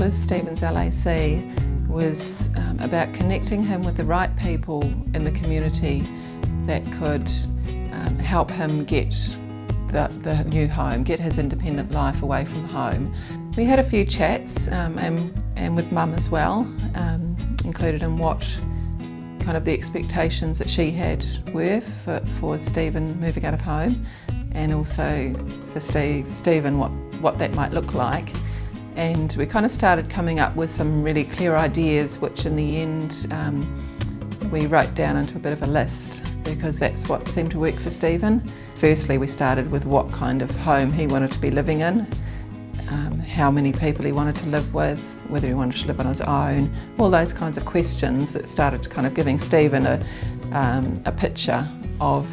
Liz Stephen's LAC was about connecting him with the right people in the community that could help him get the new home, get his independent life away from home. We had a few chats and with Mum as well, included in what kind of the expectations that she had were for Stephen moving out of home, and also for Stephen what that might look like. And we kind of started coming up with some really clear ideas, which in the end we wrote down into a bit of a list, because that's what seemed to work for Stephen. Firstly, we started with what kind of home he wanted to be living in, how many people he wanted to live with, whether he wanted to live on his own, all those kinds of questions that started kind of giving Stephen a picture of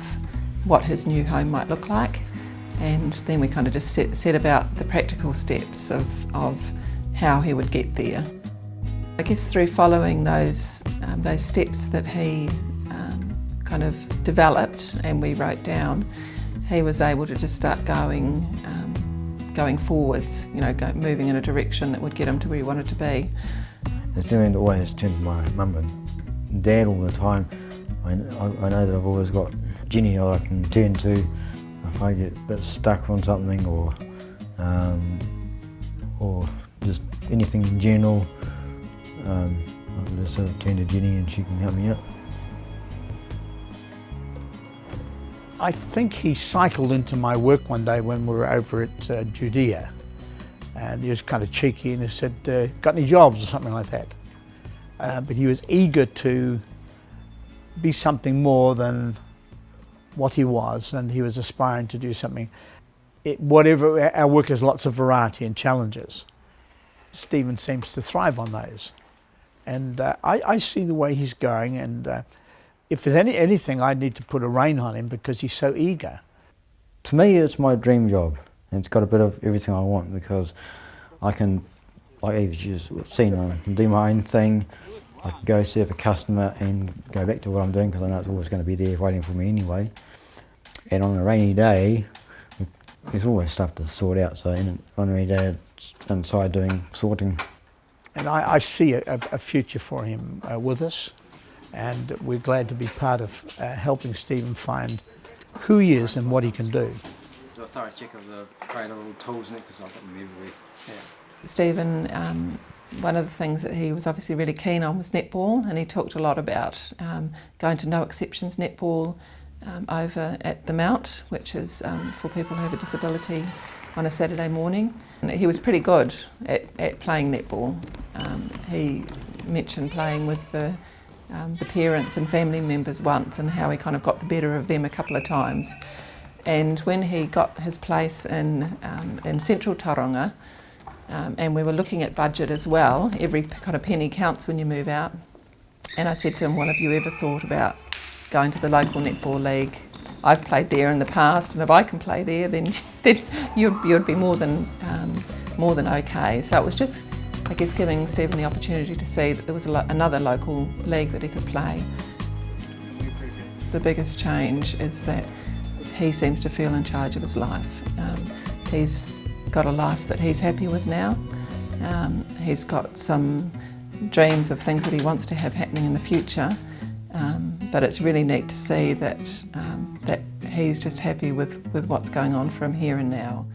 what his new home might look like. And then we kind of just set about the practical steps of how he would get there. I guess through following those steps that he kind of developed and we wrote down, he was able to just start going forwards, moving in a direction that would get him to where he wanted to be. It's doing always turn to my mum and dad all the time. I know that I've always got Jenny I can turn to if I get a bit stuck on something or just anything in general. I can just sort of turn to Jenny and she can help me out. I think he cycled into my work one day when we were over at Judea, and he was kind of cheeky and he said, got any jobs or something like that. But he was eager to be something more than what he was, and he was aspiring to do something. Our work has lots of variety and challenges. Stephen seems to thrive on those. And I see the way he's going, and if there's anything, I need to put a rein on him because he's so eager. To me, it's my dream job, and it's got a bit of everything I want, because I can, like Eva's just seen, I can do my own thing. I can go serve a customer and go back to what I'm doing, because I know it's always going to be there waiting for me anyway. And on a rainy day, there's always stuff to sort out, so on a rainy day it's inside doing sorting. And I see a future for him with us, and we're glad to be part of helping Stephen find who he is and what he can do. Do a thorough check of the crate of little tools in it, because I've got them everywhere. Yeah. Stephen, one of the things that he was obviously really keen on was netball, and he talked a lot about going to no exceptions netball over at the Mount, which is for people who have a disability, on a Saturday morning. And he was pretty good at playing netball. He mentioned playing with the parents and family members once, and how he kind of got the better of them a couple of times. And when he got his place in central Tauranga, and we were looking at budget as well, every kind of penny counts when you move out, and I said to him, well, have you ever thought about going to the local netball league? I've played there in the past, and if I can play there, then you'd be more than okay. So it was just, I guess, giving Stephen the opportunity to see that there was another local league that he could play. The biggest change is that he seems to feel in charge of his life. He's got a life that he's happy with now. He's got some dreams of things that he wants to have happening in the future, but it's really neat to see that he's just happy with what's going on for him here and now.